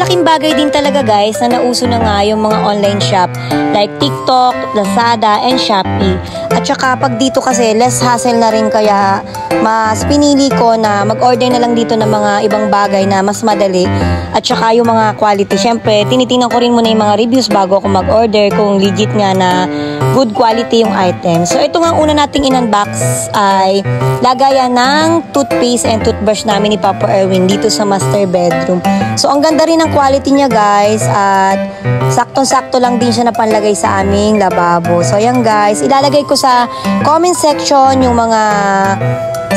malaking bagay din talaga guys na nauso na nga yung mga online shop like TikTok, Lazada, and Shopee. At saka pag dito kasi less hassle na rin, kaya mas pinili ko na mag-order na lang dito ng mga ibang bagay na mas madali. At saka yung mga quality, syempre tinitingnan ko rin muna yung mga reviews bago ako mag-order kung legit nga na good quality yung item. So ito nga una nating in-unbox ay lagayan ng toothpaste and toothbrush namin ni Papa Erwin dito sa master bedroom. So ang ganda rin ng quality niya guys, at saktong-sakto lang din siya na panlagay sa aming lababo. So ayan guys, ilalagay ko sa comment section yung mga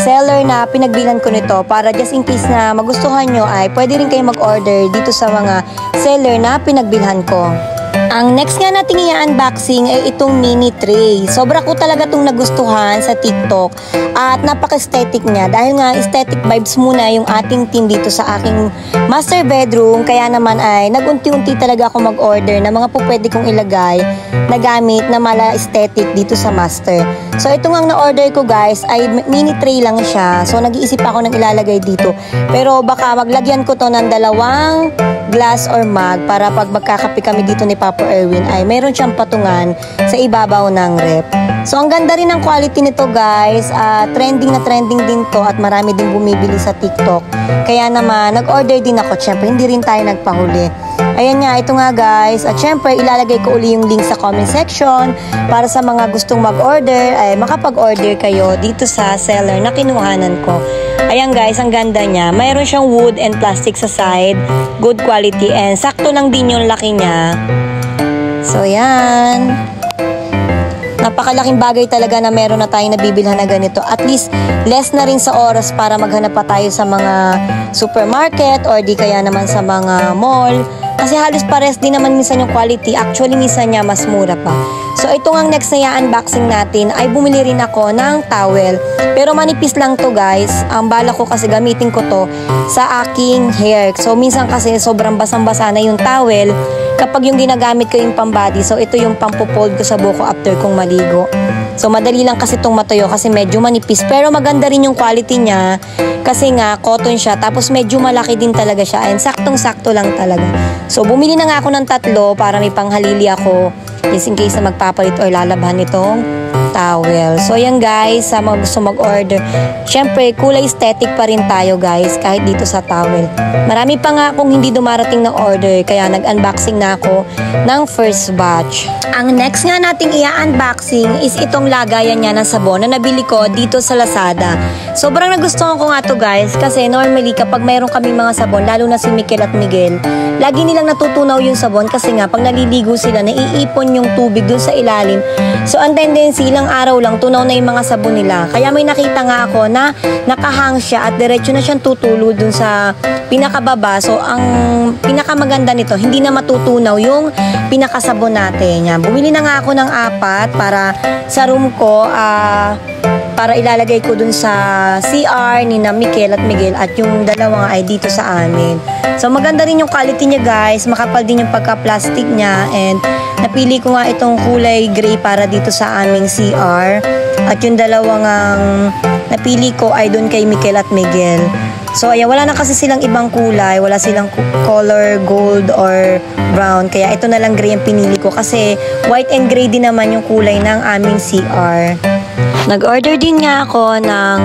seller na pinagbilan ko nito para just in case na magustuhan nyo ay pwede rin kayo mag-order dito sa mga seller na pinagbilhan ko. Ang next nga nating i-unboxing ay itong mini tray. Sobra ko talaga itong nagustuhan sa TikTok at napaka-aesthetic niya dahil nga aesthetic vibes muna yung ating team dito sa aking master bedroom. Kaya naman ay nag-unti-unti talaga ako mag-order na mga po pwede kong ilagay na gamit na mala aesthetic dito sa master. So ito nga na-order ko guys ay mini tray lang siya. So nag-iisip ako ng ilalagay dito. Pero baka maglagyan ko to ng dalawang glass or mug para pag magkakape kami dito ni Papa Erwin ay mayroon siyang patungan sa ibabaw ng rep. So ang ganda rin ng quality nito guys, trending na trending din to at marami din bumibili sa TikTok. Kaya naman nag-order din ako, syempre hindi rin tayo nagpahuli. Ayan nga, ito nga guys, at syempre ilalagay ko uli yung link sa comment section para sa mga gustong mag-order ay makapag-order kayo dito sa seller na kinuhanan ko. Ayan guys, ang ganda niya. Mayroon siyang wood and plastic sa side. Good quality and sakto lang din yung laki niya. So yan. Napakalaking bagay talaga na meron na tayong nabibilhan na ganito. At least less na rin sa oras para maghanap pa tayo sa mga supermarket or di kaya naman sa mga mall. Kasi halos pares din naman minsan yung quality. Actually minsan niya mas mura pa. So ito nga next na unboxing natin ay bumili rin ako ng towel. Pero manipis lang to guys. Ang bala ko kasi gamitin ko to sa aking hair. So minsan kasi sobrang basang-basa na yung towel kapag yung ginagamit ko yung pambody. So ito yung pampupold ko sa buko after kong maligo. So madali lang kasi itong matuyo kasi medyo manipis. Pero maganda rin yung quality niya kasi nga cotton siya. Tapos medyo malaki din talaga siya. And saktong-sakto lang talaga. So bumili na nga ako ng 3 para may panghalili ako just in case na magpapalit or lalabhan itong towel. So ayan guys, sa mga gusto mag-order, syempre kulay aesthetic pa rin tayo guys kahit dito sa towel. Marami pa nga akong hindi dumarating na order kaya nag-unboxing na ako ng first batch. Ang next nga nating i-unboxing is itong lagayan niya ng sabon na nabili ko dito sa Lazada. Sobrang nagustuhan ko nga to guys kasi normally kapag mayroon kami mga sabon, lalo na si Mikel at Miguel, lagi nilang natutunaw yung sabon kasi nga pag naliligo sila, naiipon yung tubig dun sa ilalim. So ang tendency, ilang araw lang tunaw na yung mga sabon nila. Kaya may nakita nga ako na nakahang siya at diretso na siyang tutulo dun sa pinakababa. So ang pinakamaganda nito, hindi na matutunaw yung pinakasabon natin. Yan. Bumili na nga ako ng 4 para sa room ko, para ilalagay ko dun sa CR ni na Mikel at Miguel at yung dalawa ay dito sa amin. So maganda rin yung quality niya guys, makapal din yung pagka-plastic niya and napili ko nga itong kulay gray para dito sa aming CR at yung dalawang napili ko ay dun kay Mikel at Miguel. So ayan, wala na kasi silang ibang kulay, wala silang color gold or brown, kaya ito na lang gray ang pinili ko kasi white and gray din naman yung kulay ng aming CR. Nag-order din nga ako ng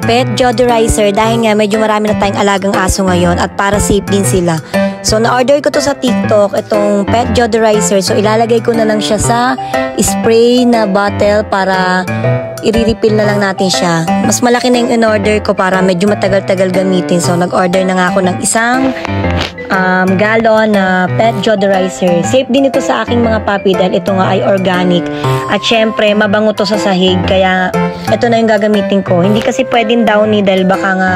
pet deodorizer dahil nga medyo marami na tayong alagang aso ngayon at para safe din sila. So na-order ko to sa TikTok, itong pet deodorizer. So ilalagay ko na lang siya sa spray na bottle para i-refill na lang natin siya. Mas malaki na yung in-order ko para medyo matagal-tagal gamitin. So nag-order na nga ako ng isang galon na pet deodorizer. Safe din ito sa aking mga puppy dahil ito nga ay organic. At syempre, mabango to sa sahig. Kaya ito na yung gagamitin ko. Hindi kasi pwedeng downy dahil baka nga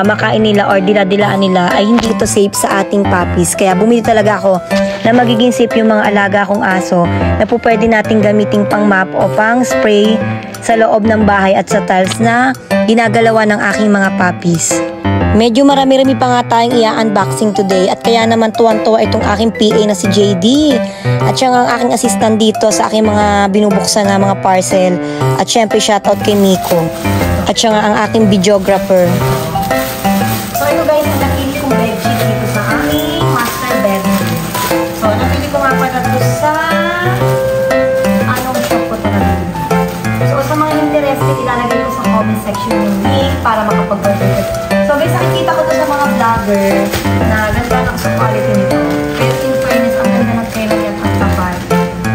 makain nila or dila-dilaan nila ay hindi ito safe sa ating puppies. Kaya bumili talaga ako na magiging safe yung mga alaga kong aso na po pwede nating gamitin pang mop o pang spray sa loob ng bahay at sa tiles na ginagalawan ng aking mga puppies. Medyo marami-rami pa nga tayong i-unboxing today at kaya naman tuwan-tuwa itong aking PA na si JD at siya ang aking assistant dito sa aking mga binubuksan na mga parcel at syempre shoutout kay Miko at siya nga ang aking videographer. So ito guys, ang napili kong bedsheet dito sa aking So, nabili ko nga pala ito sa anong shop ko ito nabili. So, sa mga interested, ilalagay ko sa comment section yung link para makapag-order. So, guys, nakikita ko ito sa mga vlogger na ganda ng sa quality nito. Pero in fairness, ang ganda ng tela niya at ang tapat.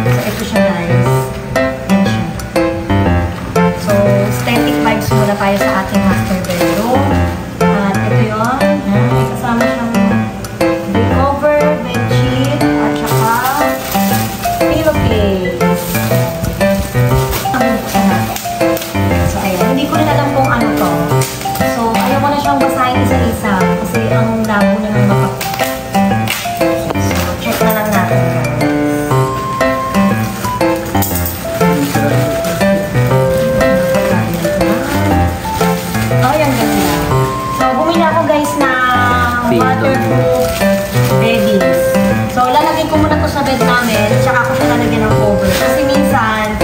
So, ito siya, guys. Yan siya. So, aesthetic vibes muna tayo sa ating master bedroom. At ito yun. May kasama siyang bed cover, bed sheet, at saka pillowcase. Ang buksan natin. So, ayun. Hindi ko rin alam kung ano to. So, ayaw ko na siyang basahin isa-isa kasi ang labo na ng mata ko. So, check na lang natin, guys. Oh, yan ganda. So, bumili ako, guys, ng waterproof beddings. So, lalagay ko muna to sa bed namin, tsaka ako siya lalagyan ng cover. Kasi minsan,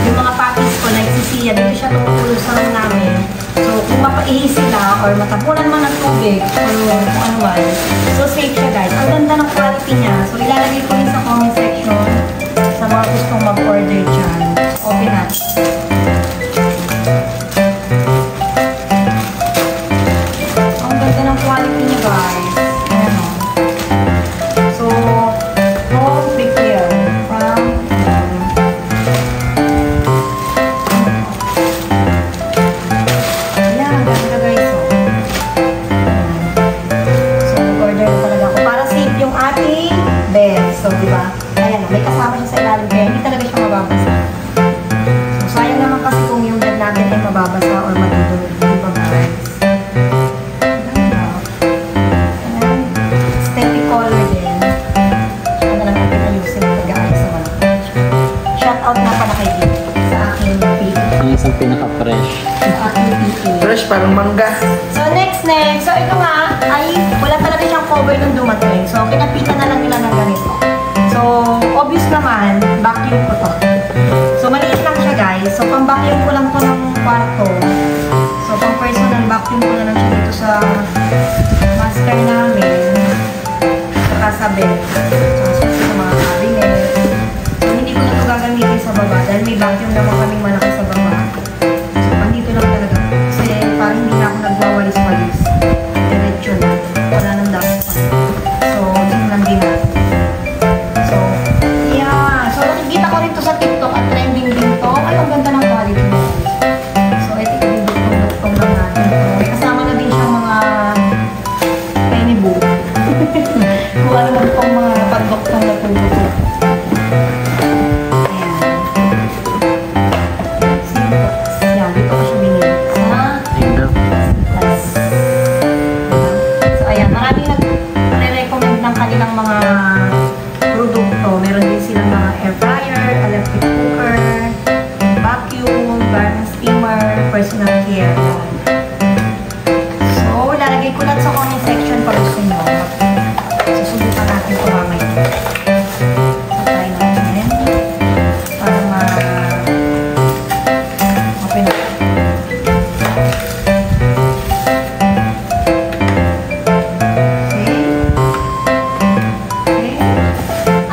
yung mga pakis ko, nagsisiya, dito siya tumutulog sa room namin. So, kung mapaihi sila or matapunan man ng tubig or kung ano man, so safe siya, guys. Ang ganda ng quality niya. So, ilalagay ko rin sa comment section sa mga gustong mag-order dyan. Open natin. Ang ganda ng quality niya, guys. Ayan o. So, home prepare from ayan, ganda, guys. So, mag-order na talaga ako para safe yung ating bed. So, di ba? Ayan, may kasama siya sa ilalim kaya hindi talaga siya mababasa. So, sayang naman kasi kung yung bed natin ay mababasa or matutulog. Di ba, guys? Ganda. Ayan. Aesthetic color din. Ano lang natin ayusin na nag-aayos sa mga. Shout out na pala kay Dito sa aking PA. Ang isang pinaka-fresh. Sa aking PA. Fresh, parang mangga. So, next. So, ito nga, ay wala talaga siyang cover nung dumating. So, kinapitan na lang nila ng ganito. So, obvious naman, vacuum ko to. So, maliit lang siya, guys. So, pang-vacuum ko lang to ng kwarto. So, pang-personal vacuum ko na lang siya dito sa master namin. Saka sa bed. So, sa mga cabinet. So, hindi ko na ito gagamitin sa baba dahil may vacuum naman kaming malaki sa baba. So, andito lang talaga. Kasi, parang hindi na ako nagwawalis-walis. Diretso na. Wala nang dapat pa. So, dito lang din natin. So, yeah. So, nakikita ko rin to sa TikTok at trending din to. Ay, ang ganda ng quality mo. So, ito yung duktong-duktong lang natin. So, may kasama na din siyang mga penny book. Kung ano man pong mga pagduktong na tulo. Ayan. Yan, dito ko siya binili. So, ayan. Maraming nag-recommend ng kanilang mga produkto. Meron din silang mga air fryer, electric cooker, vacuum, garment steamer, personal care. So, lalagay ko lang sa comment section pag gusto nyo. Susubukan natin ito mamaya. So, try natin. Para open natin.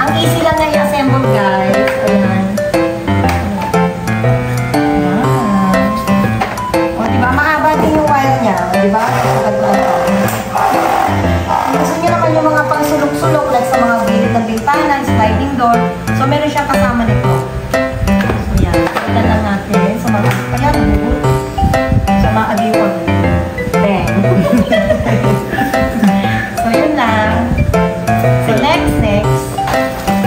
Ang easy lang na i-assemble, guys. Ayan. Ayan. O, diba? Mahaba din yung wire niya. O, diba? Kung gusto niyo naman yung mga pang-sulok-sulok, like sa mga gilid ng bintana, sliding door. So, meron siyang kasama nito. So, yan. Pagdan lang natin sa mga ayan, sa mga agiwan. Bang. So, yun lang. So, next.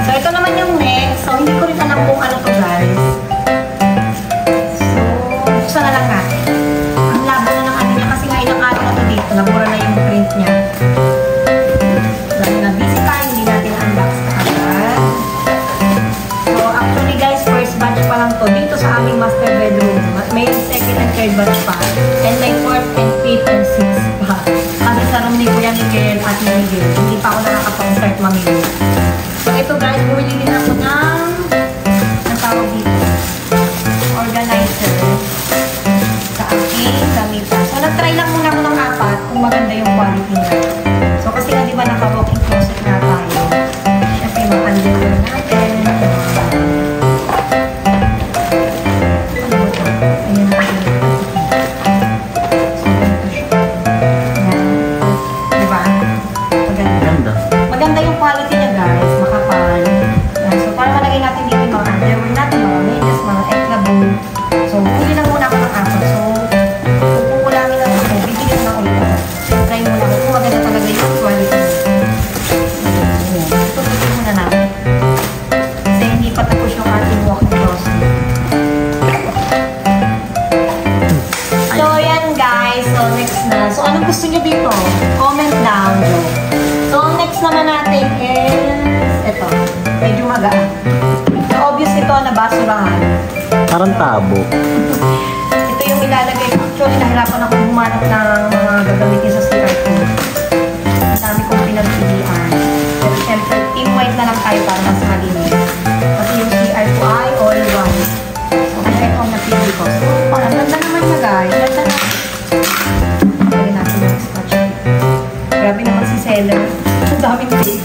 So, ito naman yung next. So, hindi ko rin alam kung ano to, guys. So, buksan na lang natin. Ang labo na ng ano niya kasi nga ilang araw na to dito. Nabura na yung print niya. Dahil na busy tayo, hindi natin unbox na agad. So, magaan. So, obvious ito na basurahan. Parang tabo. Ito yung ilalagay ko. Actually, nahirapan ako humanap ng mga gagamitin sa CR ko. Ang dami kong pinagpilian. Pero syempre, team white na lang tayo para mas malinis. Kasi yung CR ko ay all white. So, kaya ito ang napili ko. So, parang ganda naman niya guys. Ganda na. Pwede natin yung scotch tape. Grabe naman si seller. Ang daming tape.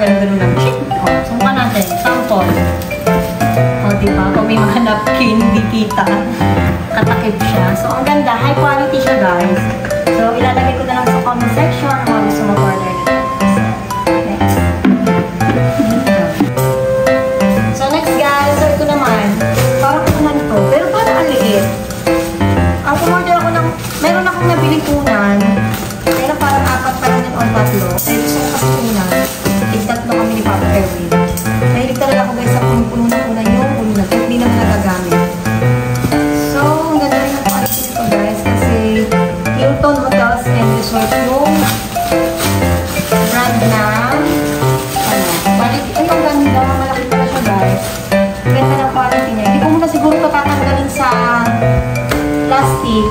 Ganun lang. O, sumpa natin. Sample. O, diba? Kung may mga napkin, hindi kita. Katakip siya. So, ang ganda. High quality siya, guys. So, ilalagay ko na lang sa comment section kung mga gusto mag-order nito. Next. So, next, guys. So, ito naman. Parang kunan to. Pero parang ang liit. Ang kumorder ako ng... Meron akong nabili kunan. Pero parang apat pa lang din o tatlo. Pero gusto ko kasi kunan. Tatlo kami ni Papa Erwin. Mahilig talaga ako guys sa puno ng unan yung unan. Kahit di naman nagagamit. So, ang ganda rin ang quality nito guys. Kasi Hilton Hotels and Resort yung brand na quality. Ay, ang ganda. Malaki pala siya guys. Ang ganda ng quality niya. Hindi ko muna siguro ito tatanggalin sa plastic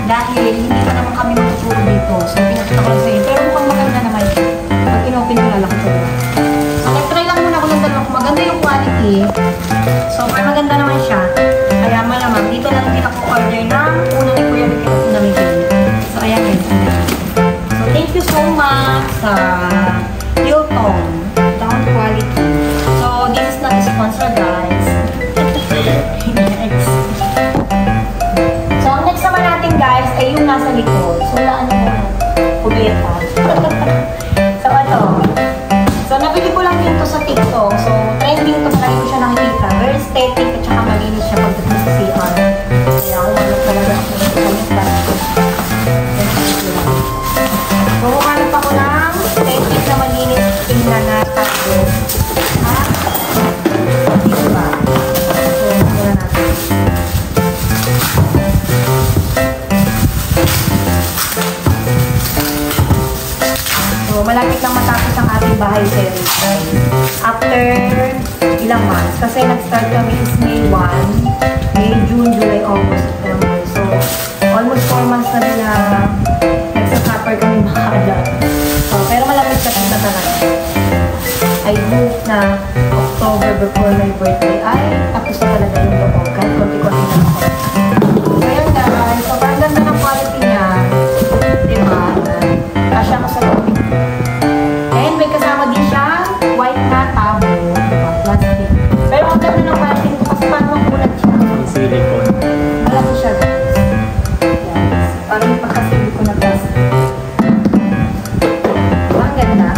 dahil hindi pa naman kami matuturo dito. So, pinakita ko lang sa inyo. Pero mukhang maganda naman siya. Pag in-open ko lalaki ko. So, nag-try lang muna ako ng dalawa kung maganda yung quality. So, maganda naman siya. Kaya malamang, dito na lang din ako order ng una ni Kuya Ricky at una ni Jenny. So, ayan guys. So, thank you so much sa Hilton. Down quality. So, this is not a sponsor guys. Next. So, ang next naman natin guys ay yung nasa likod. So, wala ano mo. Kubeta. So, nabili ko lang din to sa TikTok. So, trending to. Palagi ko siya nakikita. Very aesthetic at saka malinis siya pagdating sa CR. Kaya ako manap talaga ako ng kamita. So, kumanap ako ng aesthetic na malinis tingnan na tayo. Ha? Dito ba? So, muna natin. So, malapit lang matapos ang ating bahay series. After ilang months, kasi nag-start kami is May 1, May, June, July, August, September. So, almost 4 months na din na nagsasuffer kami makalat. So, pero malapit kasi na talaga. I hope na October before my birthday ay tapos na talaga yung loob. Kahit konti-konti na ako. So, yun guys. So, parang ganda ng quality niya. Diba? Kasya ko sa loob. And may kasama din siya white na tabo. Diba? Plastic. Pero ang ganda ng quality nito kasi paano makulat siya. Silicone. Malaki siya guys. Yes. Parang yung pagka-silicone na plastic. Ang ganda.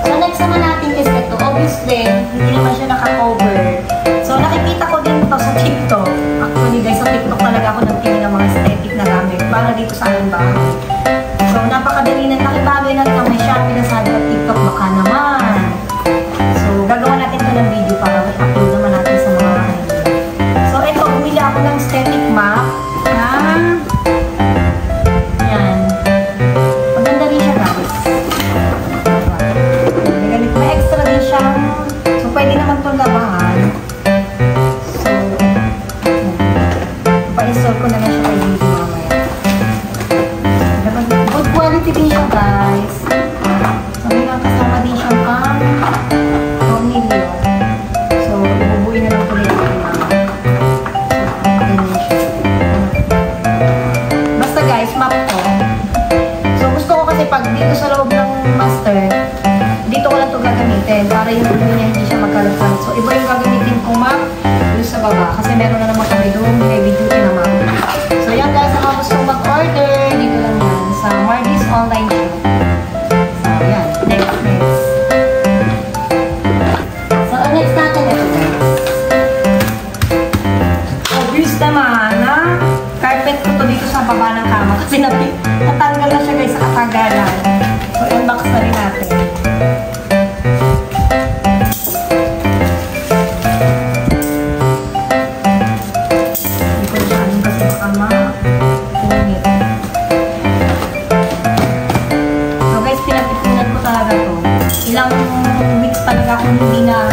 So next naman natin is ito. Obviously, hindi naman siya naka-cover. So nakikita ko yung dumi niya hindi siya magkalat-kalat. So, iba yung gagamitin ko, ma'am, doon sa baba. Kasi meron na naman kami doon, heavy duty na, ma'am. So, yan guys, sa mga gustong mag-order, dito lang yan, sa Margie's online shop. So, yan. Next. So, ang next natin ito, guys. Obvious naman, ha? Carpet ko to dito sa baba ng kama kasi natanggal na siya, guys, sa katagalan. So, unbox na rin natin. Ilang weeks talaga akong hindi na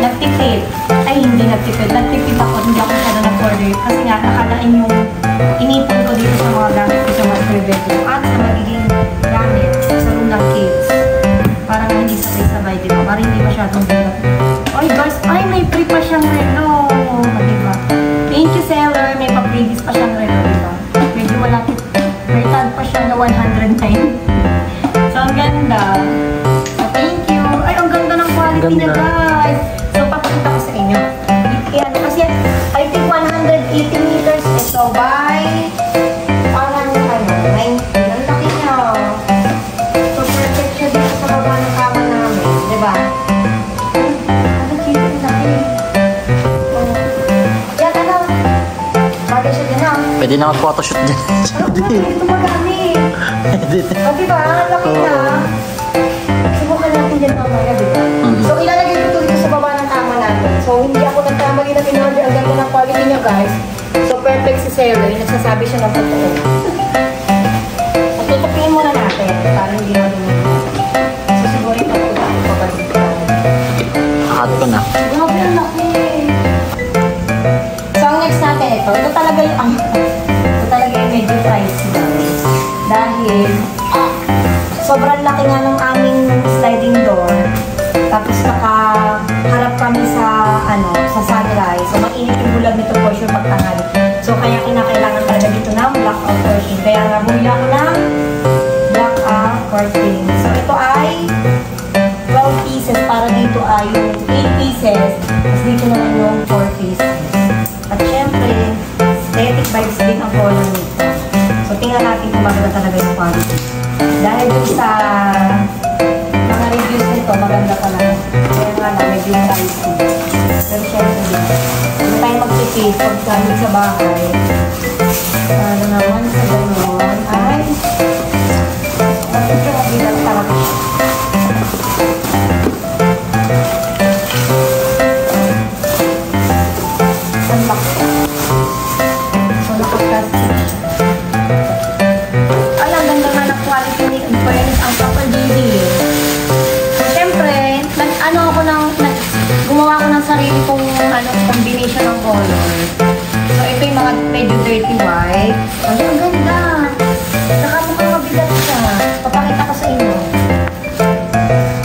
nagtipid. Ay, hindi nagtipid. Nagtipid ako, hindi ako masyado nag-order. Kasi nga, nakalain yung inipon ko dito sa mga gamit ko sa master bedroom at sa magiging gamit sa room ng kids. Para nga hindi sabay-sabay, diba? Para hindi masyadong bigat. Ay, guys, ay, may free pa siyang relo. Diba? Thank you, seller. May pa-previous pa siyang relo, diba? Medyo malapit. May tag pa siya na 109. So, ang ganda. Quality na, guys. So, papakita ko sa inyo. Yan, kasi I think 180 meters ito by parang 90. Ang laki niya. So, perfect siya dito sa baba ng kama namin. Diba? Ano cute yung laki. Yan, ano? Bagay siya din, ha? Pwede na mag-photoshoot dyan. Ito magamit. O, diba? Laki na. Subukan natin dyan mamaya, diba? So, ilalagay ko ito dito sa baba ng kama natin. So, hindi ako nagkamali na in-order. Ang ganda ng quality niya, guys. So, perfect si Sarah. Nagsasabi siya ng totoo. Tutupin muna natin para hindi natin so, siguro yung pagkuta ko pabalik natin. Hakat ko na. Grabe, ang laki. So, ang next natin ito. Ito talaga yung medyo pricey, guys. Dahil, sobrang laki nga ng aming sliding door. Tapos nakaharap kami sa sa sunrise. So mainit yung bulag nito for sure pagtanghali. So kaya kinakailangan talaga dito ng blackout curtain. Kaya nga bumili ako ng blackout curtain. So ito ay 12 pieces para dito ay yung 8 pieces. Tapos dito naman yung 4 pieces. At syempre, aesthetic vibes din ang color nito. So tingnan natin kung maganda talaga yung quality. Dahil dun sa mga reviews nito, maganda pala. Kaya nga na, medyo pricey. Pero syempre din. Hindi tayo mag-tipid pag gamit sa bahay. Para naman sa gano'n ay medyo mabilang talaga siya. Unbox. So, nakaplastic siya. Ay, ang ganda nga ng quality ni Fairness ang Papa JD. Gumawa ko ng sarili kong combination ng color. So, ito yung mga medyo dirty white. Ang ganda. Saka mukhang mabigat siya. Papakita ko sa inyo.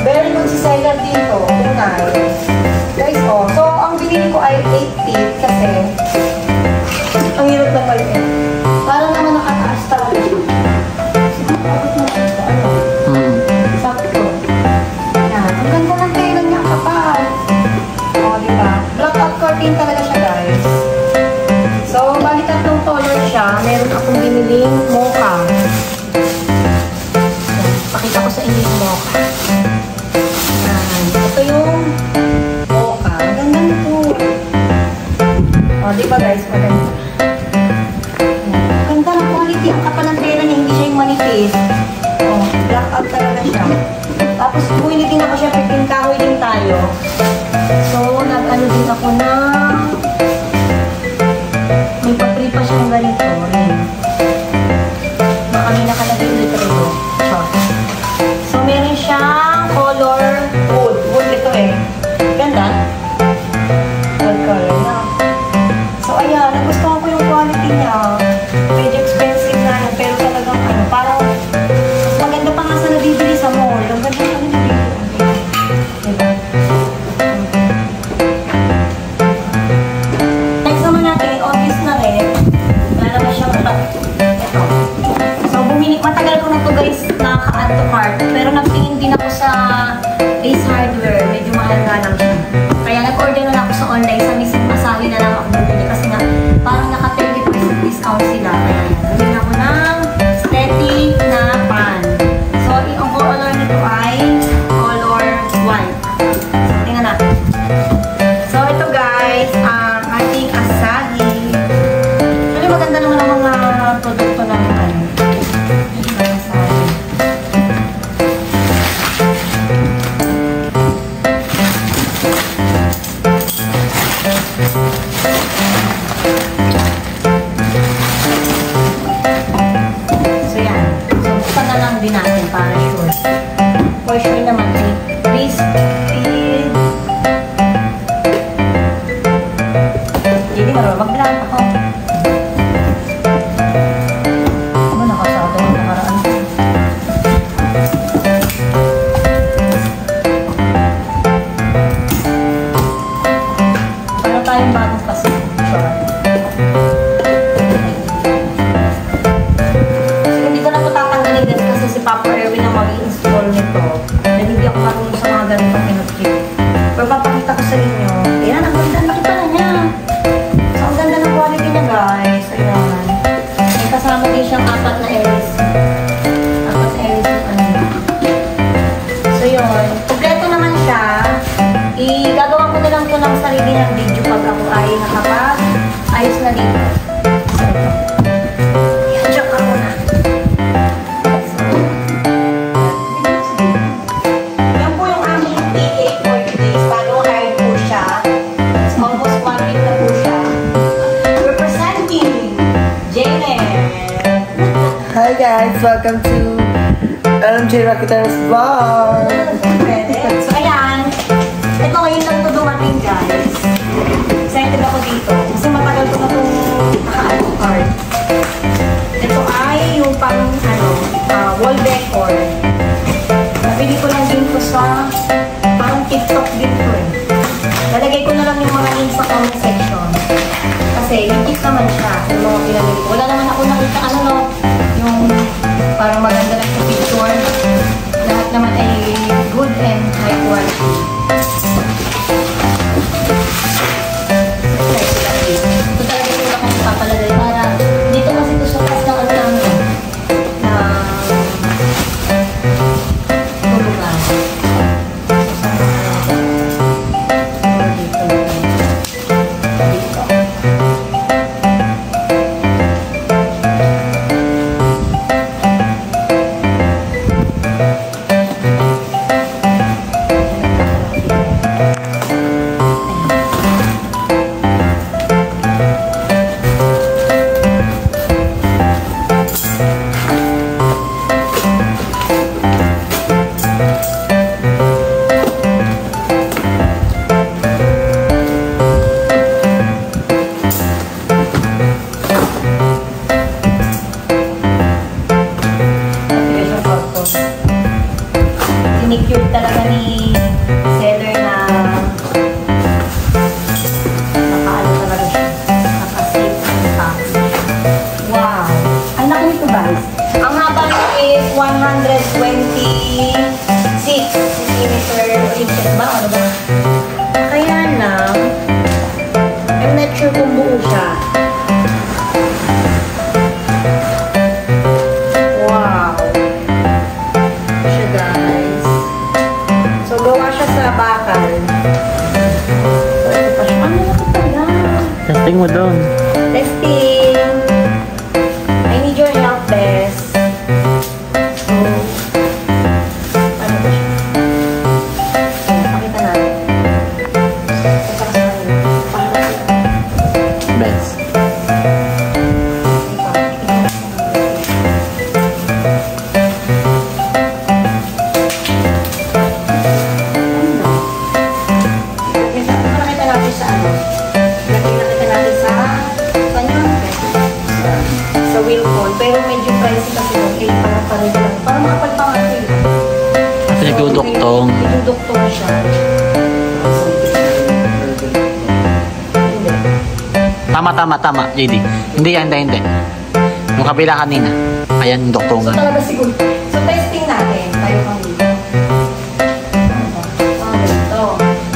Very good si seller dito. Nice. Guys, oh. So, ang binili ko ay 8 feet kasi ang hirap na pala eh. Parang naman nakataas talaga siya. Abot mo ito. Ano? Sakto. Yan. Ang ganda ng tailor niya kapal. Diba? Blackout curtain talaga siya, guys. So, bali tatlong color siya. Meron akong biniling mocha. Pakita ko sa inyo yung mocha. Yan. Ito yung mocha. Maganda nito. O, diba guys? Maganda. Maganda ng quality. Ang kapal ng tela niya. Hindi siya yung manipis. O, blackout talaga siya. Tapos, bumili din ako siya. Pagpinkahoy din tayo. So, nag-ano din ako na may pa-free pa siyang ganito rin. Baka may nakalagay ulit rin. So, meron siyang color wood. Wood ito eh. Ganda. Gold color na. So, ayan. Nagustuhan ko yung quality niya. Medyo expensive na yan. Pero talagang parang mas maganda pa nga sa nabibili sa mall. Ang ganda pa nabibili. Diba? Next naman natin, obvious na rin. Lalabas siya mahal nga lang siya. Kaya nag-order na lang ako sa online, sa mismong Asahi na lang ako bumili kasi nga parang naka 30% discount sila. Kaya bumili ako ng static na pan. So, ang color nito ay color white. So, tingnan natin. So, ito guys, ang ating Asahi. Ano, maganda naman ang mga produkto ng ano. Asahi. So, yan. So, buksan na lang din natin para sure. For sure naman ay crispy. Hindi marunong mag-vlog ako. Ano, nakasado ang nakaraan ko. Para tayong bagong kasi. Sure. So, hindi ko na ito tatanggalin din kasi si Papa Erwin ang mag-i-install nito. Dahil hindi ako marunong sa mga ganitong pinag-clip. Pero papakita ko sa inyo. Ayan, ang ganda. Laki pala niya. So, ang ganda ng quality niya, guys. Ayan. May kasama din siyang 4 na LC. 4 na LC yung ano. So, yun. Kompleto naman siya. Igagawa ko na lang ito ng sarili ng video pag ako ay nakapag-ayos na dito. So, ito. Ayan, check ka muna. Yan po yung aming PA for today. Bago hard po siya. It's almost 1 week na po siya. Representing Jane. Hi guys, welcome to LMJ Rakuta's vlog. So, ayan. Ito ngayon lang ito dumating, guys. Excited ako dito. Kasi matagal ko na itong naka-ano card. Ito ay yung pang, wall decor. Nabili ko lang din ito sa parang TikTok din ito eh. Lalagay ko na lang yung mga links sa comment section. Kasi legit naman siya yung mga pinamili ko. Wala naman ako nakita yung parang maganda lang sa picture. Lahat naman ay good and high quality. Ito talaga yung akong papalagay para dito kasi ito sa taas ng ano na tulugan. Dito. Sinicure talaga ni seller na nakaano talaga siya. Naka-safe ang package. Wow! Ang laki nito, guys. Ang haba nito is 126 cm or inches ba? Ano ba? Kaya lang, I'm not sure kung buo siya. Wow! Siya, guys. So, gawa siya sa bakal. So, ito pa siya. Ano na pala? Testing mo doon. Testing! I need your help, Bes. So, ano ba siya? Ayan, pakita natin. So, para sa akin. Para sa Best. Nakita natin sa ano? Nakita natin sa kanya? Sa Wilcon. Pero medyo pricey kasi okay. Parang lang. Parang makapal pa nga ito. At nagduduktong. Nagduduktong siya. Tama, JD. Hindi. Yung kabila kanina. Ayan, yung So doktongan. talaga siguro. So testing natin. Tayo kang dito. Ito.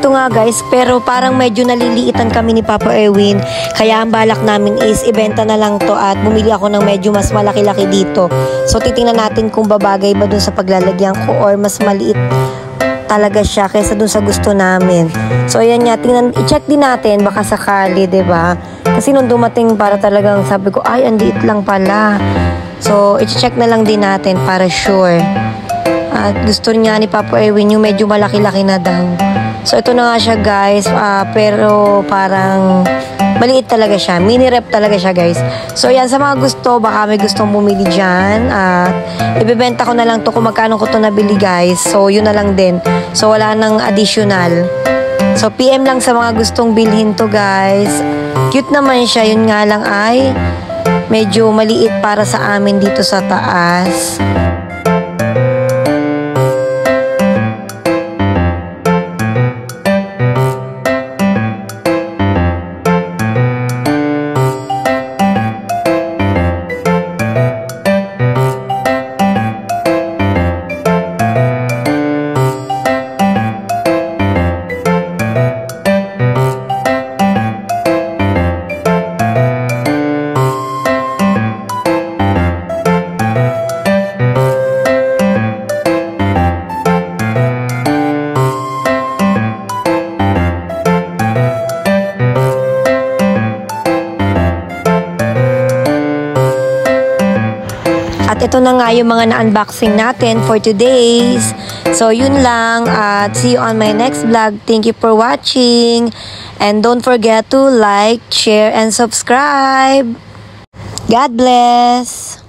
ito nga guys, pero parang medyo naliliitan kami ni Papa Erwin. Kaya ang balak namin is ibenta na lang to at bumili ako ng medyo mas malaki-laki dito. So titingnan natin kung babagay ba dun sa paglalagyan ko or mas maliit talaga siya kaysa dun sa gusto namin. So ayan nga, i-check din natin baka sakali, 'di ba? Kasi nung dumating para talagang sabi ko, ay, ang liit lang pala. So i-check na lang din natin para sure. At gusto niya ni Papa Erwin yung medyo malaki-laki na daw. So ito na nga siya guys, pero parang maliit talaga siya. Mini rep talaga siya guys. So yan, sa mga gusto, baka may gustong bumili dyan. Ibebenta ko na lang to kung magkano ko to nabili guys. So yun na lang din. So wala nang additional. So PM lang sa mga gustong bilhin to guys. Cute naman siya. Yun nga lang ay medyo maliit para sa amin dito sa taas. At ito na nga yung mga na-unboxing natin for today's. So yun lang at see you on my next vlog. Thank you for watching. And don't forget to like, share, and subscribe. God bless!